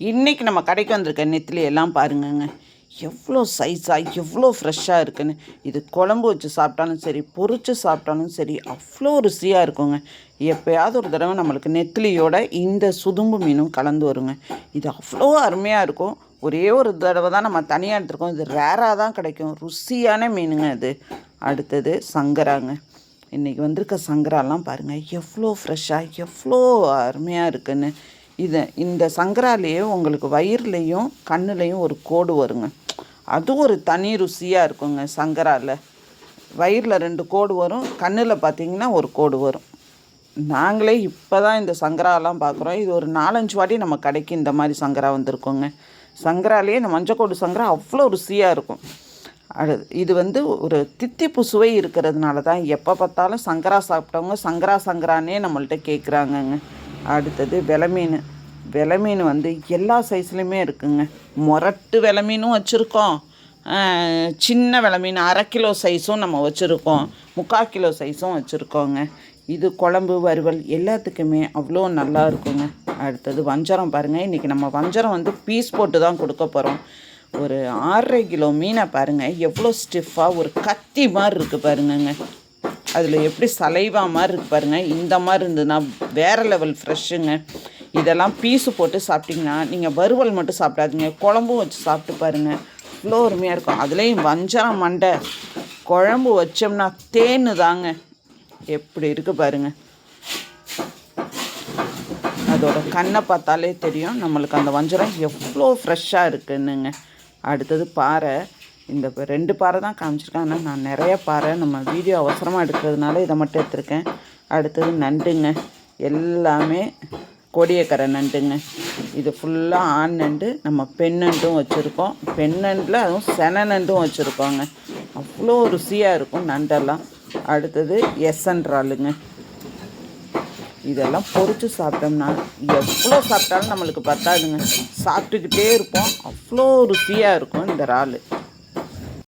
இன்றைக்கி நம்ம கடைக்கு வந்திருக்க நெத்திலி எல்லாம் பாருங்கங்க, எவ்வளோ சைஸாக எவ்வளோ ஃப்ரெஷ்ஷாக இருக்குன்னு. இது குழம்பு வச்சு சாப்பிட்டாலும் சரி, பொரிச்சு சாப்பிட்டாலும் சரி, அவ்வளோ ருசியாக இருக்குங்க. எப்போயாவது ஒரு தடவை நம்மளுக்கு நெத்திலியோட இந்த சுதும்பு மீனும் கலந்து வருங்க. இது அவ்வளோ அருமையாக இருக்கும். ஒரே ஒரு தடவை தான் நம்ம தனியாக எடுத்துருக்கோம். இது ரேராக தான் கிடைக்கும். ருசியான மீனுங்க இது. அடுத்தது சங்கராங்க. இன்றைக்கி வந்திருக்க சங்கராலாம் பாருங்கள், எவ்வளோ ஃப்ரெஷ்ஷாக எவ்வளோ அருமையாக இருக்குன்னு. இந்த சங்கராலேயே உங்களுக்கு வயிறுலேயும் கண்ணுலேயும் ஒரு கோடு வருங்க. அது ஒரு தனி ருசியாக இருக்குங்க. சங்கராவில் வயிறில் 2 கோடு வரும், கண்ணில் பார்த்திங்கன்னா ஒரு கோடு வரும். நாங்களே இப்போ தான் இந்த சங்கராலாம் பார்க்குறோம். இது ஒரு 4-5 வாட்டி நம்ம கடைக்கு இந்த மாதிரி சங்கரா வந்திருக்கோங்க. சங்கராலேயே இந்த மஞ்சக்கோடு சங்கரா அவ்வளோ ருசியாக இருக்கும். இது ஒரு தித்திப்பு சுவை இருக்கிறதுனால தான் எப்போ பார்த்தாலும் சங்கரா சாப்பிட்டவங்க சங்கரானே நம்மள்கிட்ட கேட்குறாங்கங்க. அடுத்தது வெலை மீன் எல்லா சைஸ்லையுமே இருக்குங்க. மொரட்டு வெலை மீனும் வச்சுருக்கோம், சின்ன வெலை மீன் 1/2 கிலோ சைஸும் நம்ம வச்சுருக்கோம், 3/4 கிலோ சைஸும் வச்சுருக்கோங்க. இது குழம்பு வறுவல் எல்லாத்துக்குமே அவ்வளோ நல்லா இருக்குங்க. அடுத்தது வஞ்சரம் பாருங்கள். இன்றைக்கி நம்ம வஞ்சரம் பீஸ் போட்டு தான் கொடுக்க போகிறோம். ஒரு 6.5 கிலோ மீனை பாருங்கள், எவ்வளோ ஸ்டிஃபாக ஒரு கத்தி மாதிரி இருக்குது பாருங்கங்க. அதில் எப்படி சலைவா மாதிரி இருக்குது பாருங்கள். இந்த மாதிரி இருந்ததுன்னா வேறு லெவல் ஃப்ரெஷ்ஷுங்க. இதெல்லாம் பீஸு போட்டு சாப்பிட்டிங்கன்னா நீங்கள் வறுவல் மட்டும் சாப்பிடாதீங்க, குழம்பும் வச்சு சாப்பிட்டு பாருங்கள், இவ்வளோ அருமையாக இருக்கும். அதுலேயும் வஞ்சரம் மண்டை குழம்பு வச்சோம்னா தேன்னு தாங்க. எப்படி இருக்குது பாருங்கள். அதோட கண்ணை பார்த்தாலே தெரியும் நம்மளுக்கு அந்த வஞ்சரம் எவ்வளோ ஃப்ரெஷ்ஷாக இருக்குன்னுங்க. அடுத்தது பாறை. இந்த 2 பாறை தான் காமிச்சிருக்கேன், ஆனால் நான் நிறைய பாறை நம்ம வீடியோ அவசரமாக எடுக்கிறதுனால இதை மட்டும் எடுத்திருக்கேன். அடுத்தது நண்டுங்க. எல்லாமே கோடியக்கரை நண்டுங்க. இது ஃபுல்லாக ஆண் நண்டு, நம்ம பெண் நண்டும் வச்சுருக்கோம். பெண் நண்டில் அதுவும் சென நண்டும் வச்சுருக்கோங்க. அவ்வளோ ருசியாக இருக்கும் நண்டெல்லாம். அடுத்தது எசன்றாலுங்க. இதெல்லாம் பொரிச்சு சாப்பிட்டோம்னா எவ்வளோ சாப்பிட்டாலும் நம்மளுக்கு பத்தாதுங்க. சாப்பிட்டுக்கிட்டே இருப்போம். அவ்வளோ ருசியாக இருக்கும் இந்த இறால்.